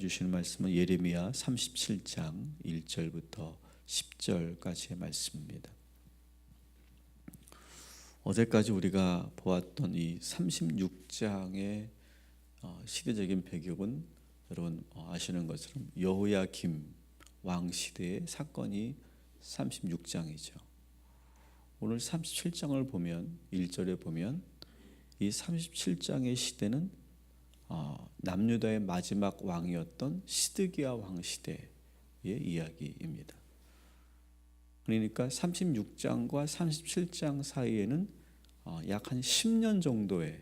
주시는 말씀은 예레미야 37장 1절부터 10절까지의 말씀입니다. 어제까지 우리가 보았던 이 36장의 시대적인 배경은 여러분 아시는 것처럼 여호야김 왕 시대의 사건이 36장이죠. 오늘 37장을 보면 1절에 보면 이 37장의 시대는 남유다의 마지막 왕이었던 시드기야 왕 시대의 이야기입니다. 그러니까 36장과 37장 사이에는 약 한 10년 정도의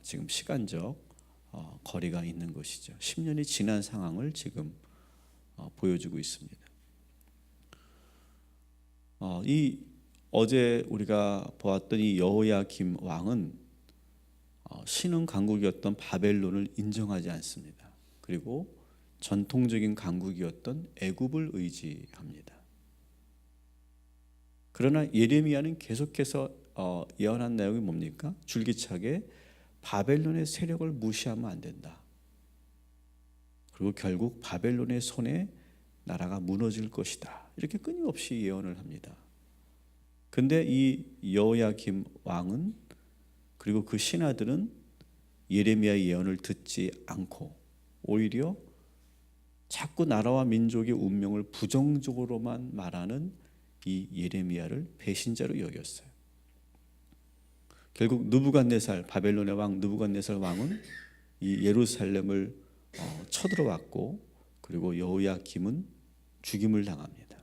지금 시간적 거리가 있는 것이죠. 10년이 지난 상황을 지금 보여주고 있습니다. 이 어제 우리가 보았던 이 여호야김 왕은 신흥 강국이었던 바벨론을 인정하지 않습니다. 그리고 전통적인 강국이었던 애굽을 의지합니다. 그러나 예레미야는 계속해서 예언한 내용이 뭡니까? 줄기차게 바벨론의 세력을 무시하면 안 된다. 그리고 결국 바벨론의 손에 나라가 무너질 것이다. 이렇게 끊임없이 예언을 합니다. 근데 이 여호야김 왕은 그리고 그 신하들은 예레미야의 예언을 듣지 않고 오히려 자꾸 나라와 민족의 운명을 부정적으로만 말하는 이 예레미야를 배신자로 여겼어요. 결국 느부갓네살, 바벨론의 왕 느부갓네살 왕은 이 예루살렘을 쳐들어왔고 그리고 여호야김은 죽임을 당합니다.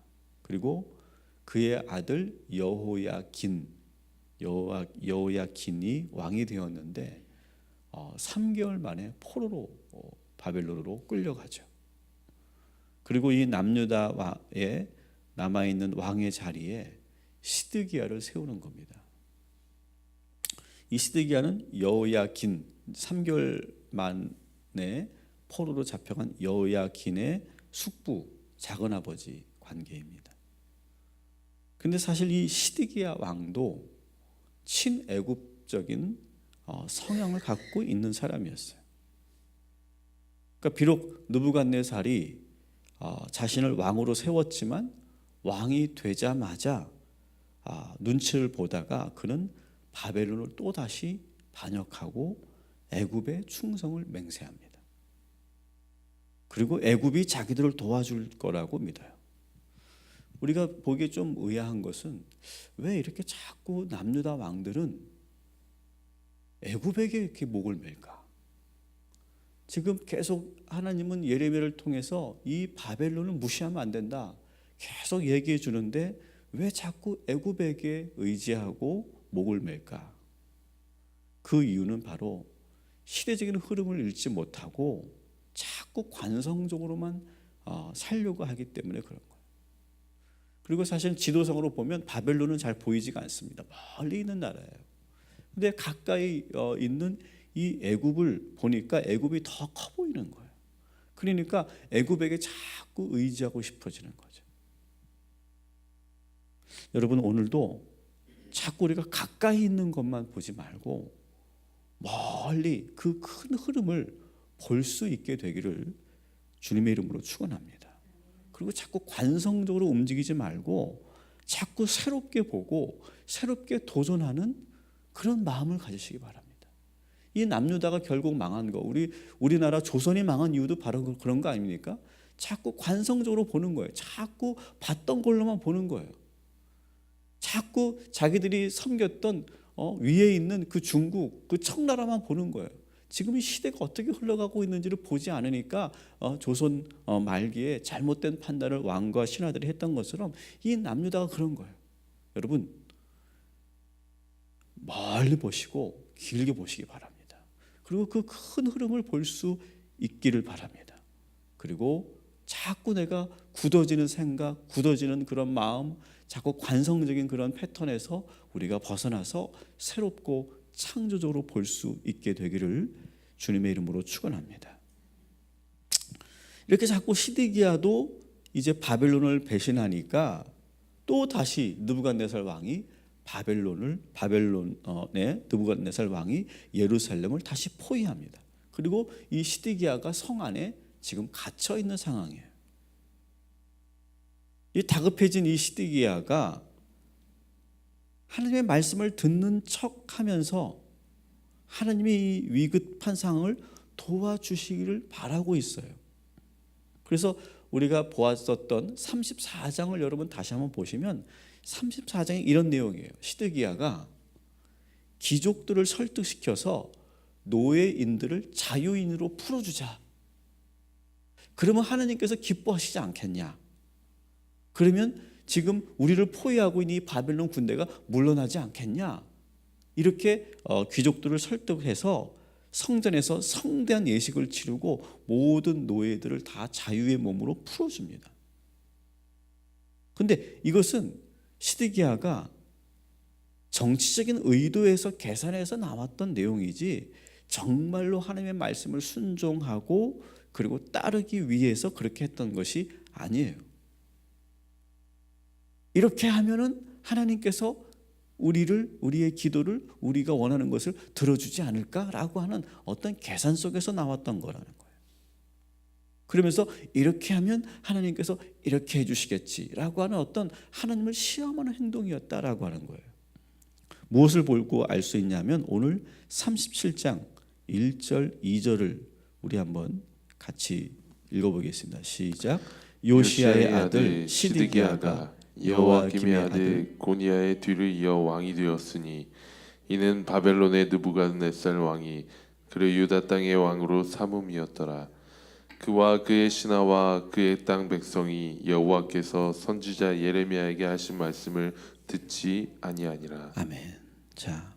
그리고 그의 아들 여호야긴이 왕이 되었는데 3개월 만에 포로로 바벨론으로 끌려가죠. 그리고 이 남유다에 남아있는 왕의 자리에 시드기야를 세우는 겁니다. 이 시드기야는 여호야긴 3개월 만에 포로로 잡혀간 여호야긴의 숙부 작은아버지 관계입니다. 근데 사실 이 시드기야 왕도 친애굽적인 성향을 갖고 있는 사람이었어요. 그러니까 비록 느부갓네살이 자신을 왕으로 세웠지만 왕이 되자마자 눈치를 보다가 그는 바벨론을 또다시 반역하고 애굽의 충성을 맹세합니다. 그리고 애굽이 자기들을 도와줄 거라고 믿어요. 우리가 보기에 좀 의아한 것은 왜 이렇게 자꾸 남유다 왕들은 애굽에게 이렇게 목을 맬까? 지금 계속 하나님은 예레미야를 통해서 이 바벨론을 무시하면 안 된다 계속 얘기해 주는데 왜 자꾸 애굽에게 의지하고 목을 맬까? 그 이유는 바로 시대적인 흐름을 읽지 못하고 자꾸 관성적으로만 살려고 하기 때문에 그런 거예요. 그리고 사실 지도상으로 보면 바벨론은 잘 보이지가 않습니다. 멀리 있는 나라예요. 근데 가까이 있는 이 애굽을 보니까 애굽이 더 커 보이는 거예요. 그러니까 애굽에게 자꾸 의지하고 싶어지는 거죠. 여러분 오늘도 자꾸 우리가 가까이 있는 것만 보지 말고 멀리 그 큰 흐름을 볼 수 있게 되기를 주님의 이름으로 축원합니다. 그리고 자꾸 관성적으로 움직이지 말고 자꾸 새롭게 보고 새롭게 도전하는 그런 마음을 가지시기 바랍니다. 이 남유다가 결국 망한 거, 우리나라 조선이 망한 이유도 바로 그런 거 아닙니까? 자꾸 관성적으로 보는 거예요. 자꾸 봤던 걸로만 보는 거예요. 자꾸 자기들이 섬겼던 위에 있는 그 중국, 그 청나라만 보는 거예요. 지금 이 시대가 어떻게 흘러가고 있는지를 보지 않으니까 조선 말기에 잘못된 판단을 왕과 신하들이 했던 것처럼 이 남유다가 그런 거예요. 여러분 멀리 보시고 길게 보시기 바랍니다. 그리고 그 큰 흐름을 볼 수 있기를 바랍니다. 그리고 자꾸 내가 굳어지는 생각, 굳어지는 그런 마음, 자꾸 관성적인 그런 패턴에서 우리가 벗어나서 새롭고 창조적으로 볼 수 있게 되기를 주님의 이름으로 축원합니다. 이렇게 자꾸 시드기야도 이제 바벨론을 배신하니까 또 다시 느부갓네살 왕이 느부갓네살 왕이 예루살렘을 다시 포위합니다. 그리고 이 시드기야가 성 안에 지금 갇혀 있는 상황이에요. 이 다급해진 이 시드기야가 하나님의 말씀을 듣는 척하면서 하나님의 이 위급한 상황을 도와주시기를 바라고 있어요. 그래서 우리가 보았었던 34장을 여러분 다시 한번 보시면 34장에 이런 내용이에요. 시드기야가 귀족들을 설득시켜서 노예인들을 자유인으로 풀어주자. 그러면 하나님께서 기뻐하시지 않겠냐? 그러면 지금 우리를 포위하고 있는 이 바벨론 군대가 물러나지 않겠냐? 이렇게 귀족들을 설득해서 성전에서 성대한 예식을 치르고 모든 노예들을 다 자유의 몸으로 풀어줍니다. 그런데 이것은 시드기야가 정치적인 의도에서 계산해서 나왔던 내용이지 정말로 하나님의 말씀을 순종하고 그리고 따르기 위해서 그렇게 했던 것이 아니에요. 이렇게 하면은 하나님께서 우리의 기도를 우리가 원하는 것을 들어주지 않을까라고 하는 어떤 계산 속에서 나왔던 거라는 거예요. 그러면서 이렇게 하면 하나님께서 이렇게 해주시겠지라고 하는 어떤 하나님을 시험하는 행동이었다라고 하는 거예요. 무엇을 보고 알 수 있냐면 오늘 37장 1절 2절을 우리 한번 같이 읽어보겠습니다. 시작. 요시야의 아들 시드기야가 여호와김의 아들 고니야의 뒤를 이어 왕이 되었으니 이는 바벨론의 느부갓네살 왕이 그를 유다 땅의 왕으로 삼음이었더라. 그와 그의 신하와 그의 땅 백성이 여호와께서 선지자 예레미야에게 하신 말씀을 듣지 아니하니라. 아멘. 자,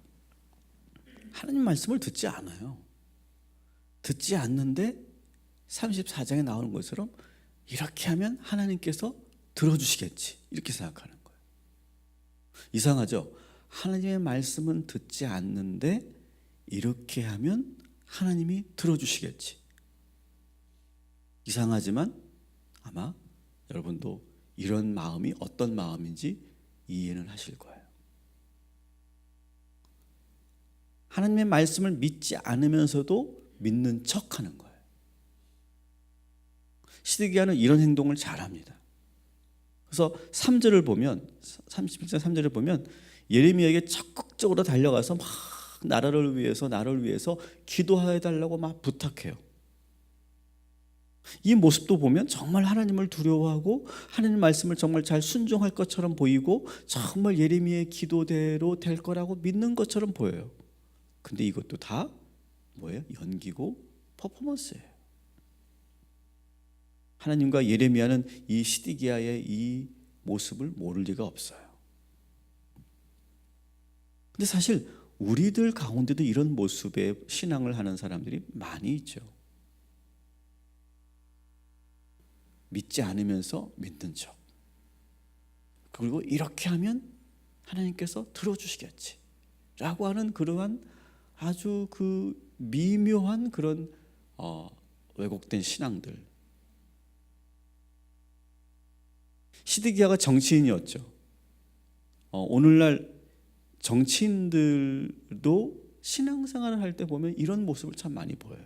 하나님 말씀을 듣지 않아요. 듣지 않는데 34장에 나오는 것처럼 이렇게 하면 하나님께서 들어주시겠지 이렇게 생각하는 거예요. 이상하죠? 하나님의 말씀은 듣지 않는데 이렇게 하면 하나님이 들어주시겠지. 이상하지만 아마 여러분도 이런 마음이 어떤 마음인지 이해는 하실 거예요. 하나님의 말씀을 믿지 않으면서도 믿는 척하는 거예요. 시드기야는 이런 행동을 잘합니다. 그래서 3절을 보면 31장 3절을 보면 예레미야에게 적극적으로 달려가서 막 나를 위해서 기도해달라고 막 부탁해요. 이 모습도 보면 정말 하나님을 두려워하고 하나님 말씀을 정말 잘 순종할 것처럼 보이고 정말 예레미야의 기도대로 될 거라고 믿는 것처럼 보여요. 근데 이것도 다 뭐예요? 연기고 퍼포먼스예요. 하나님과 예레미야는 이 시드기야의 이 모습을 모를 리가 없어요. 근데 사실 우리들 가운데도 이런 모습의 신앙을 하는 사람들이 많이 있죠. 믿지 않으면서 믿는 척. 그리고 이렇게 하면 하나님께서 들어주시겠지 라고 하는 그러한 아주 그 미묘한 그런 왜곡된 신앙들. 시드기야가 정치인이었죠. 오늘날 정치인들도 신앙생활을 할 때 보면 이런 모습을 참 많이 보여요.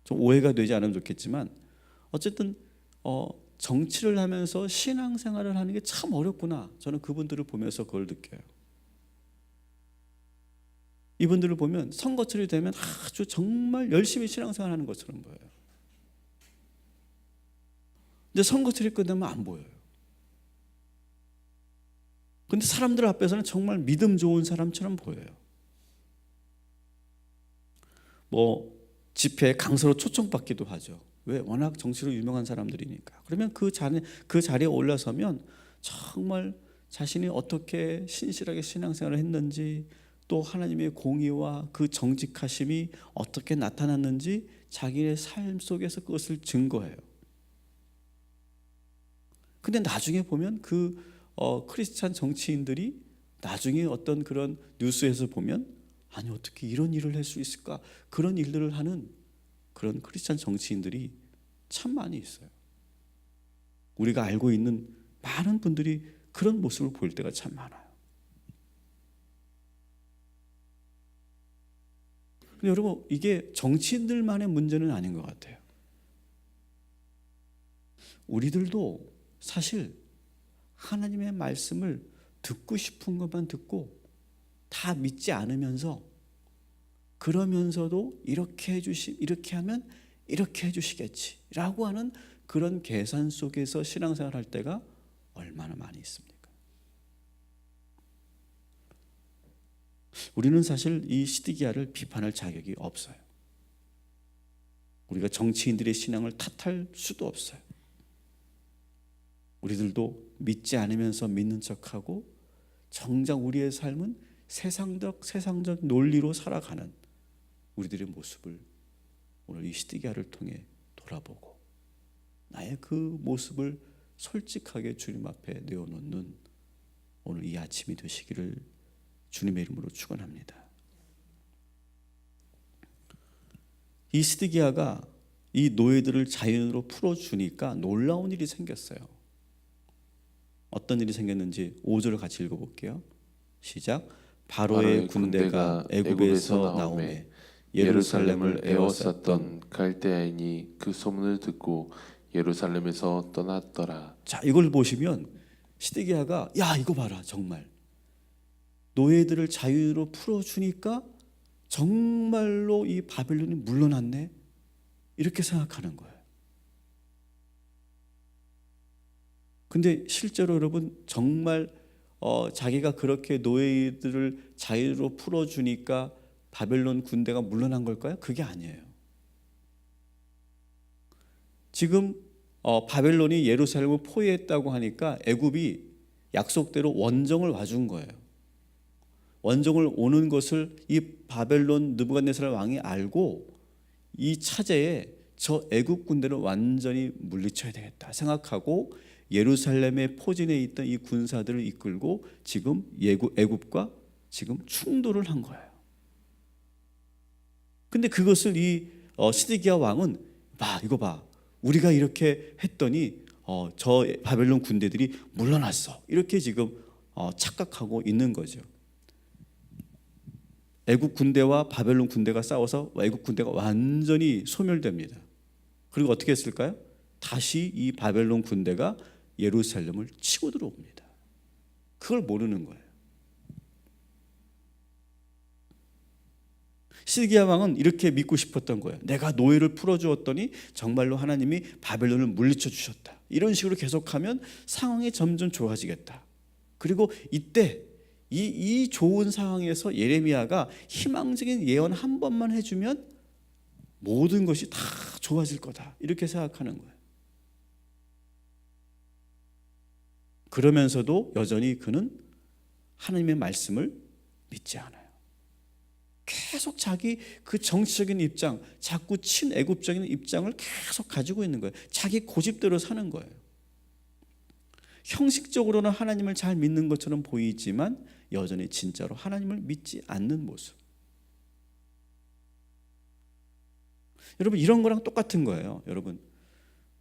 좀 오해가 되지 않으면 좋겠지만 어쨌든 정치를 하면서 신앙생활을 하는 게 참 어렵구나. 저는 그분들을 보면서 그걸 느껴요. 이분들을 보면 선거철이 되면 아주 정말 열심히 신앙생활하는 것처럼 보여요. 근데 선거철이 끝나면 안 보여요. 근데 사람들 앞에서는 정말 믿음 좋은 사람처럼 보여요. 뭐 집회에 강서로 초청받기도 하죠. 왜? 워낙 정치로 유명한 사람들이니까. 그러면 그 자리에 올라서면 정말 자신이 어떻게 신실하게 신앙생활을 했는지 또 하나님의 공의와 그 정직하심이 어떻게 나타났는지 자기의 삶 속에서 그것을 증거해요. 근데 나중에 보면 그 크리스찬 정치인들이 나중에 어떤 그런 뉴스에서 보면 아니 어떻게 이런 일을 할 수 있을까? 그런 일들을 하는 그런 크리스찬 정치인들이 참 많이 있어요. 우리가 알고 있는 많은 분들이 그런 모습을 볼 때가 참 많아요. 근데 여러분 이게 정치인들만의 문제는 아닌 것 같아요. 우리들도 사실 하나님의 말씀을 듣고 싶은 것만 듣고 다 믿지 않으면서, 그러면서도 이렇게 하면 이렇게 해주시겠지라고 하는 그런 계산 속에서 신앙생활 할 때가 얼마나 많이 있습니까? 우리는 사실 이 시드기야를 비판할 자격이 없어요. 우리가 정치인들의 신앙을 탓할 수도 없어요. 우리들도 믿지 않으면서 믿는 척하고 정작 우리의 삶은 세상적 논리로 살아가는 우리들의 모습을 오늘 이 시드기야를 통해 돌아보고 나의 그 모습을 솔직하게 주님 앞에 내어놓는 오늘 이 아침이 되시기를 주님의 이름으로 축원합니다. 이 시드기야가 이 노예들을 자연으로 풀어주니까 놀라운 일이 생겼어요. 어떤 일이 생겼는지 5절을 같이 읽어볼게요. 시작. 바로의 군대가 애굽에서 나오매 예루살렘을 에워쌌던 갈대아인이 그 소문을 듣고 예루살렘에서 떠났더라. 자, 이걸 보시면 시드기야가 야 이거 봐라, 정말 노예들을 자유로 풀어주니까 정말로 이 바벨론이 물러났네, 이렇게 생각하는 거예요. 근데 실제로 여러분 정말 자기가 그렇게 노예들을 자유로 풀어주니까 바벨론 군대가 물러난 걸까요? 그게 아니에요. 지금 바벨론이 예루살렘을 포위했다고 하니까 애굽이 약속대로 원정을 와준 거예요. 원정을 오는 것을 이 바벨론 느부갓네살 왕이 알고 이 차제에 저 애굽 군대를 완전히 물리쳐야 되겠다 생각하고 예루살렘에 포진해 있던 이 군사들을 이끌고 지금 애굽과 지금 충돌을 한 거예요. 근데 그것을 이 시드기야 왕은 이거 봐, 우리가 이렇게 했더니 저 바벨론 군대들이 물러났어, 이렇게 지금 착각하고 있는 거죠. 애굽 군대와 바벨론 군대가 싸워서 애굽 군대가 완전히 소멸됩니다. 그리고 어떻게 했을까요? 다시 이 바벨론 군대가 예루살렘을 치고 들어옵니다. 그걸 모르는 거예요. 시드기야 왕은 이렇게 믿고 싶었던 거예요. 내가 노예를 풀어주었더니 정말로 하나님이 바벨론을 물리쳐 주셨다. 이런 식으로 계속하면 상황이 점점 좋아지겠다. 그리고 이때 이 좋은 상황에서 예레미야가 희망적인 예언 한 번만 해주면 모든 것이 다 좋아질 거다, 이렇게 생각하는 거예요. 그러면서도 여전히 그는 하나님의 말씀을 믿지 않아요. 계속 자기 그 정치적인 입장, 자꾸 친애굽적인 입장을 계속 가지고 있는 거예요. 자기 고집대로 사는 거예요. 형식적으로는 하나님을 잘 믿는 것처럼 보이지만 여전히 진짜로 하나님을 믿지 않는 모습. 여러분 이런 거랑 똑같은 거예요. 여러분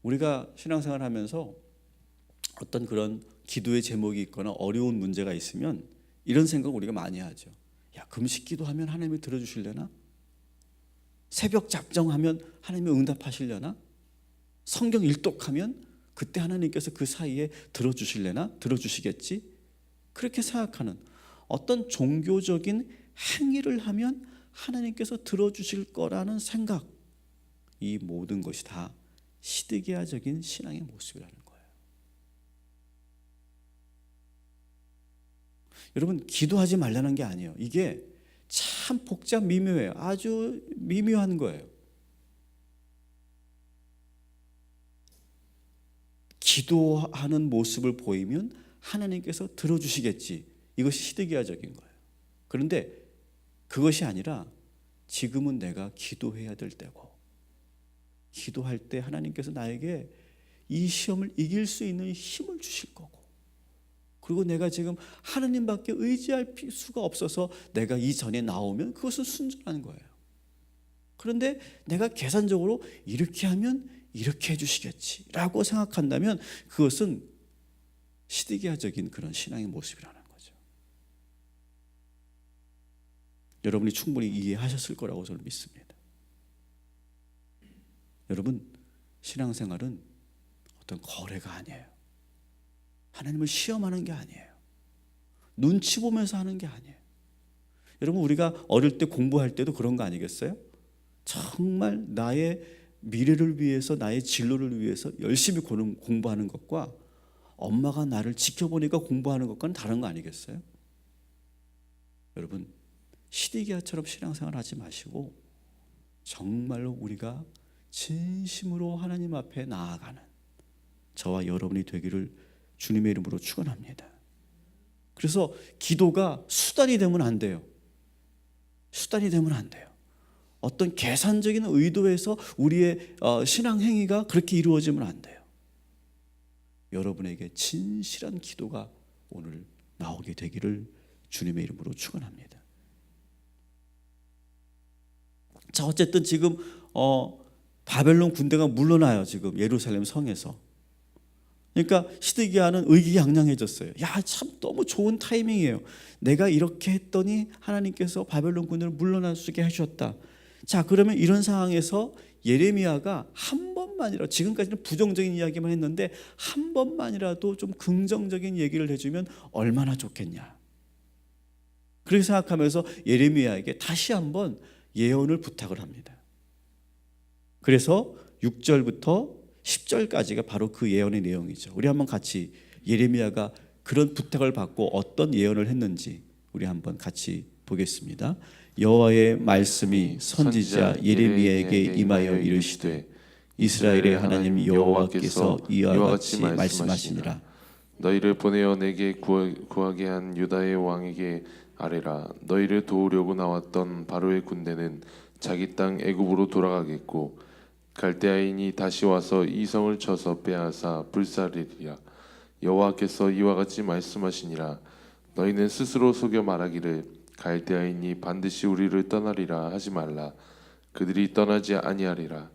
우리가 신앙생활 하면서 어떤 그런 기도의 제목이 있거나 어려운 문제가 있으면 이런 생각을 우리가 많이 하죠. 야, 금식 기도하면 하나님이 들어주실려나? 새벽 작정하면 하나님이 응답하실려나? 성경 일독하면 그때 하나님께서 그 사이에 들어주실려나? 들어주시겠지? 그렇게 생각하는 어떤 종교적인 행위를 하면 하나님께서 들어주실 거라는 생각, 이 모든 것이 다 시드기야적인 신앙의 모습이라는 거예요. 여러분 기도하지 말라는 게 아니에요. 이게 참 복잡 미묘해요. 아주 미묘한 거예요. 기도하는 모습을 보이면 하나님께서 들어주시겠지. 이것이 시드기야적인 거예요. 그런데 그것이 아니라 지금은 내가 기도해야 될 때고, 기도할 때 하나님께서 나에게 이 시험을 이길 수 있는 힘을 주실 거고, 그리고 내가 지금 하나님밖에 의지할 수가 없어서 내가 이 전에 나오면 그것은 순전한 거예요. 그런데 내가 계산적으로 이렇게 하면 이렇게 해주시겠지 라고 생각한다면 그것은 시드기야적인 그런 신앙의 모습이라는 거죠. 여러분이 충분히 이해하셨을 거라고 저는 믿습니다. 여러분 신앙생활은 어떤 거래가 아니에요. 하나님을 시험하는 게 아니에요. 눈치 보면서 하는 게 아니에요. 여러분, 우리가 어릴 때 공부할 때도 그런 거 아니겠어요? 정말 나의 미래를 위해서, 나의 진로를 위해서 열심히 공부하는 것과 엄마가 나를 지켜보니까 공부하는 것과는 다른 거 아니겠어요? 여러분, 시디기아처럼 신앙생활 하지 마시고 정말로 우리가 진심으로 하나님 앞에 나아가는 저와 여러분이 되기를 주님의 이름으로 축원합니다. 그래서 기도가 수단이 되면 안 돼요. 수단이 되면 안 돼요. 어떤 계산적인 의도에서 우리의 신앙 행위가 그렇게 이루어지면 안 돼요. 여러분에게 진실한 기도가 오늘 나오게 되기를 주님의 이름으로 축원합니다. 자, 어쨌든 지금 바벨론 군대가 물러나요. 지금 예루살렘 성에서. 그러니까 시드기야는 의기양양해졌어요. 야, 참 너무 좋은 타이밍이에요. 내가 이렇게 했더니 하나님께서 바벨론 군대를 물러날 수 있게 하셨다. 자, 그러면 이런 상황에서 예레미야가 한 번만이라도, 지금까지는 부정적인 이야기만 했는데 한 번만이라도 좀 긍정적인 얘기를 해주면 얼마나 좋겠냐. 그렇게 생각하면서 예레미야에게 다시 한번 예언을 부탁을 합니다. 그래서 6절부터 10절까지가 바로 그 예언의 내용이죠. 우리 한번 같이 예레미야가 그런 부탁을 받고 어떤 예언을 했는지 우리 한번 같이 보겠습니다. 여호와의 말씀이 선지자 예레미야에게 임하여 이르시되 이스라엘의 하나님 여호와께서 이와 같이 말씀하시니라. 너희를 보내어 내게 구하게 한 유다의 왕에게 아뢰라. 너희를 도우려고 나왔던 바로의 군대는 자기 땅 애굽으로 돌아가겠고 갈대아인이 다시 와서 이 성을 쳐서 빼앗아 불사르리라. 여호와께서 이와 같이 말씀하시니라. 너희는 스스로 속여 말하기를 갈대아인이 반드시 우리를 떠나리라 하지 말라. 그들이 떠나지 아니하리라.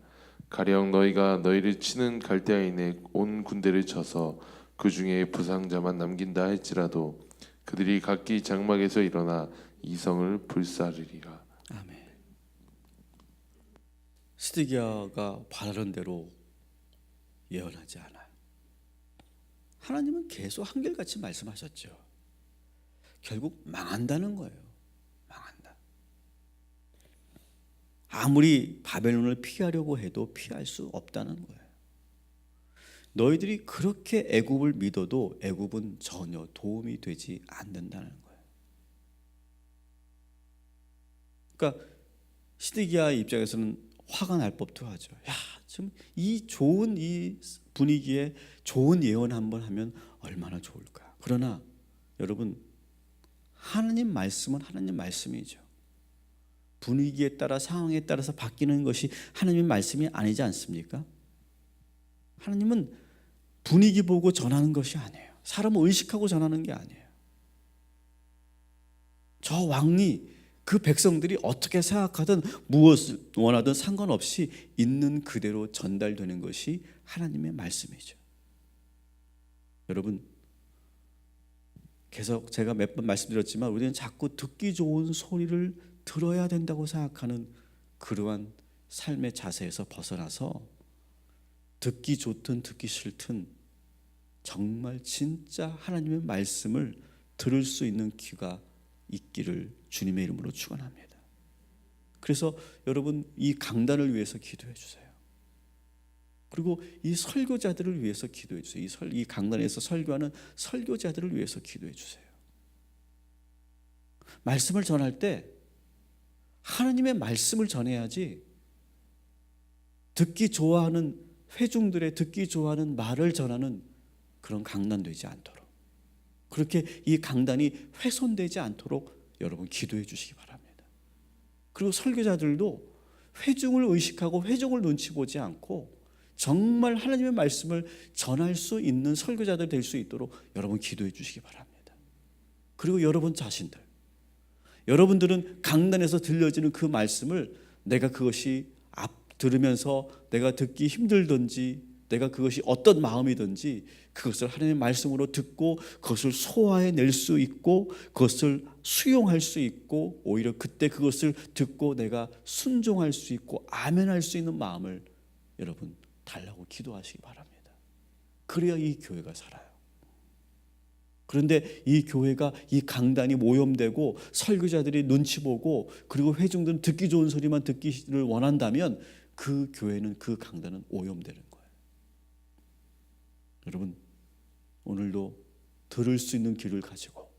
가령 너희가 너희를 치는 갈대아인의 온 군대를 쳐서 그 중에 부상자만 남긴다 할지라도 그들이 각기 장막에서 일어나 이 성을 불사르리라. 아멘. 시드기야가 바라는 대로 예언하지 않아요. 하나님은 계속 한결같이 말씀하셨죠. 결국 망한다는 거예요. 망한다. 아무리 바벨론을 피하려고 해도 피할 수 없다는 거예요. 너희들이 그렇게 애굽을 믿어도 애굽은 전혀 도움이 되지 않는다는 거예요. 그러니까 시드기야 입장에서는 화가 날 법도 하죠. 야, 지금 이 좋은 이 분위기에 좋은 예언 한번 하면 얼마나 좋을까. 그러나 여러분, 하나님 말씀은 하나님 말씀이죠. 분위기에 따라 상황에 따라서 바뀌는 것이 하나님의 말씀이 아니지 않습니까? 하나님은 분위기 보고 전하는 것이 아니에요. 사람을 의식하고 전하는 게 아니에요. 저 왕이 그 백성들이 어떻게 생각하든 무엇을 원하든 상관없이 있는 그대로 전달되는 것이 하나님의 말씀이죠. 여러분, 계속 제가 몇 번 말씀드렸지만 우리는 자꾸 듣기 좋은 소리를 들어야 된다고 생각하는 그러한 삶의 자세에서 벗어나서 듣기 좋든 듣기 싫든 정말 진짜 하나님의 말씀을 들을 수 있는 귀가 있기를 주님의 이름으로 축원합니다. 그래서 여러분, 이 강단을 위해서 기도해 주세요. 그리고 이 설교자들을 위해서 기도해 주세요. 이 강단에서 설교하는 설교자들을 위해서 기도해 주세요. 말씀을 전할 때 하나님의 말씀을 전해야지 듣기 좋아하는 회중들의 듣기 좋아하는 말을 전하는 그런 강단 되지 않도록, 그렇게 이 강단이 훼손되지 않도록 여러분 기도해 주시기 바랍니다. 그리고 설교자들도 회중을 의식하고 회중을 눈치 보지 않고 정말 하나님의 말씀을 전할 수 있는 설교자들 될 수 있도록 여러분 기도해 주시기 바랍니다. 그리고 여러분 자신들, 여러분들은 강단에서 들려지는 그 말씀을 내가 그것이 들으면서 내가 듣기 힘들든지 내가 그것이 어떤 마음이든지 그것을 하나님의 말씀으로 듣고 그것을 소화해낼 수 있고 그것을 수용할 수 있고 오히려 그때 그것을 듣고 내가 순종할 수 있고 아멘할 수 있는 마음을 여러분 달라고 기도하시기 바랍니다. 그래야 이 교회가 살아요. 그런데 이 교회가, 이 강단이 모염되고 설교자들이 눈치 보고 그리고 회중들은 듣기 좋은 소리만 듣기를 원한다면 그 교회는, 그 강단은 오염되는 거예요. 여러분, 오늘도 들을 수 있는 귀를 가지고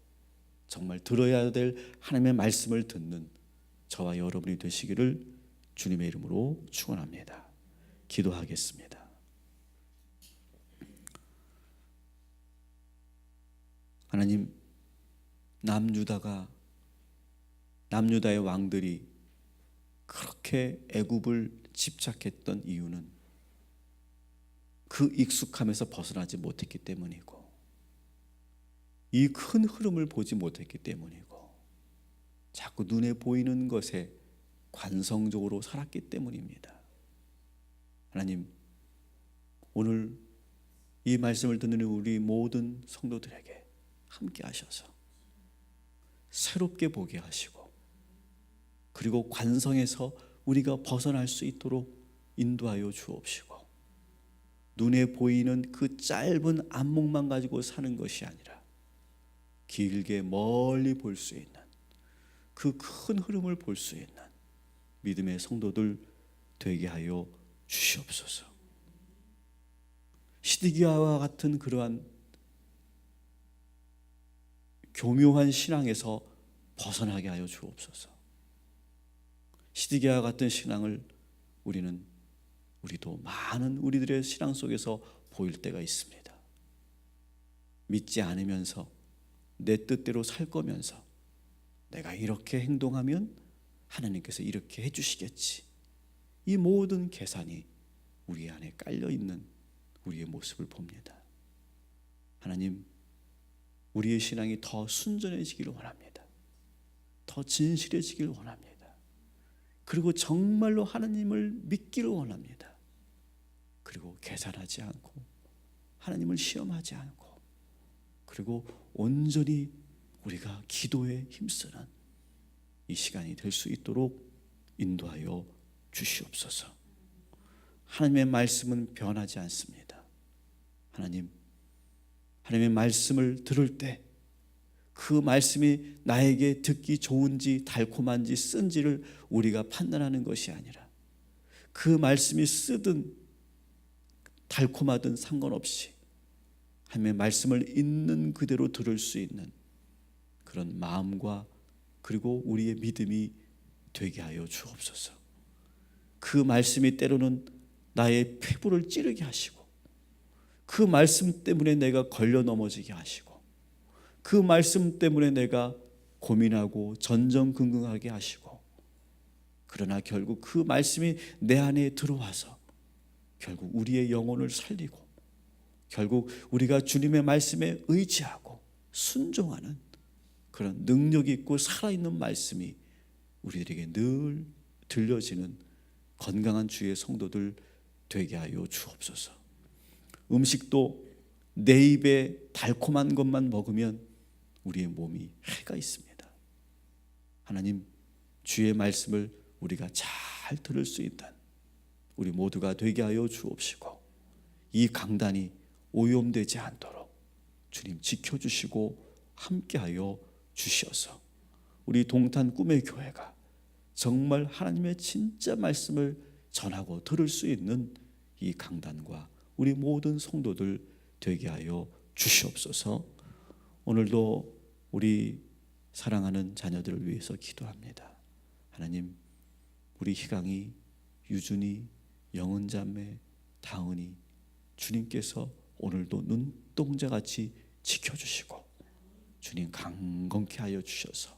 정말 들어야 될 하나님의 말씀을 듣는 저와 여러분이 되시기를 주님의 이름으로 축원합니다. 기도하겠습니다. 하나님, 남유다의 왕들이 그렇게 애굽을 집착했던 이유는 그 익숙함에서 벗어나지 못했기 때문이고, 이 큰 흐름을 보지 못했기 때문이고, 자꾸 눈에 보이는 것에 관성적으로 살았기 때문입니다. 하나님, 오늘 이 말씀을 듣는 우리 모든 성도들에게 함께 하셔서 새롭게 보게 하시고, 그리고 관성에서 우리가 벗어날 수 있도록 인도하여 주옵시고, 눈에 보이는 그 짧은 안목만 가지고 사는 것이 아니라 길게 멀리 볼 수 있는 그 큰 흐름을 볼 수 있는 믿음의 성도들 되게 하여 주시옵소서. 시드기야와 같은 그러한 교묘한 신앙에서 벗어나게 하여 주옵소서. 시드기야와 같은 신앙을 우리도 많은 우리들의 신앙 속에서 보일 때가 있습니다. 믿지 않으면서 내 뜻대로 살 거면서 내가 이렇게 행동하면 하나님께서 이렇게 해주시겠지, 이 모든 계산이 우리 안에 깔려있는 우리의 모습을 봅니다. 하나님, 우리의 신앙이 더 순전해지기를 원합니다. 더 진실해지기를 원합니다. 그리고 정말로 하나님을 믿기를 원합니다. 그리고 계산하지 않고 하나님을 시험하지 않고, 그리고 온전히 우리가 기도에 힘쓰는 이 시간이 될 수 있도록 인도하여 주시옵소서. 하나님의 말씀은 변하지 않습니다. 하나님의 말씀을 들을 때 그 말씀이 나에게 듣기 좋은지 달콤한지 쓴지를 우리가 판단하는 것이 아니라, 그 말씀이 쓰든 달콤하든 상관없이 하나님의 말씀을 있는 그대로 들을 수 있는 그런 마음과 그리고 우리의 믿음이 되게 하여 주옵소서. 그 말씀이 때로는 나의 폐부를 찌르게 하시고, 그 말씀 때문에 내가 걸려 넘어지게 하시고, 그 말씀 때문에 내가 고민하고 전전긍긍하게 하시고, 그러나 결국 그 말씀이 내 안에 들어와서 결국 우리의 영혼을 살리고, 결국 우리가 주님의 말씀에 의지하고 순종하는 그런 능력 있고 살아있는 말씀이 우리들에게 늘 들려지는 건강한 주의 성도들 되게 하여 주옵소서. 음식도 내 입에 달콤한 것만 먹으면 우리의 몸이 해가 있습니다. 하나님, 주의 말씀을 우리가 잘 들을 수 있는 우리 모두가 되게 하여 주옵시고, 이 강단이 오염되지 않도록 주님 지켜주시고 함께하여 주시어서 우리 동탄 꿈의 교회가 정말 하나님의 진짜 말씀을 전하고 들을 수 있는 이 강단과 우리 모든 성도들 되게 하여 주시옵소서. 오늘도 우리 사랑하는 자녀들을 위해서 기도합니다. 하나님, 우리 희강이, 유준이, 영은자매, 다은이, 주님께서 오늘도 눈동자같이 지켜주시고 주님 강건케 하여 주셔서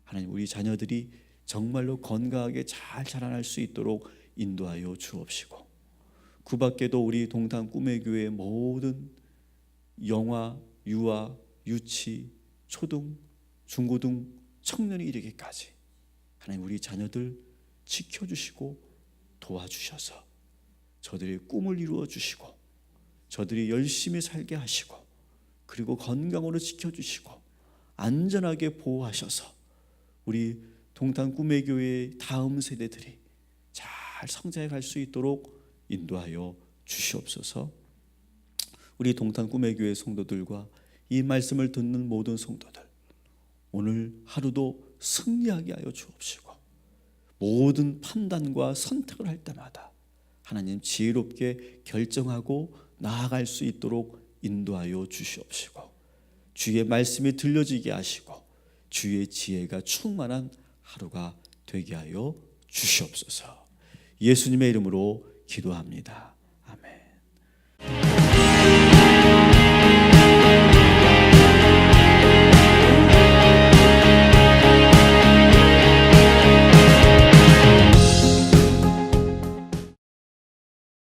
하나님, 우리 자녀들이 정말로 건강하게 잘 자라날 수 있도록 인도하여 주옵시고, 그 밖에도 우리 동탄 꿈의 교회의 모든 영아, 유아, 유치, 초등, 중고등, 청년이 이르기까지 하나님, 우리 자녀들 지켜주시고 도와주셔서 저들의 꿈을 이루어 주시고 저들이 열심히 살게 하시고, 그리고 건강으로 지켜주시고 안전하게 보호하셔서 우리 동탄 꿈의 교회의 다음 세대들이 잘 성장해 갈 수 있도록 인도하여 주시옵소서. 우리 동탄 꿈의 교회 성도들과 이 말씀을 듣는 모든 성도들, 오늘 하루도 승리하게 하여 주옵시고, 모든 판단과 선택을 할 때마다 하나님 지혜롭게 결정하고 나아갈 수 있도록 인도하여 주시옵시고, 주의 말씀이 들려지게 하시고 주의 지혜가 충만한 하루가 되게 하여 주시옵소서. 예수님의 이름으로 기도합니다.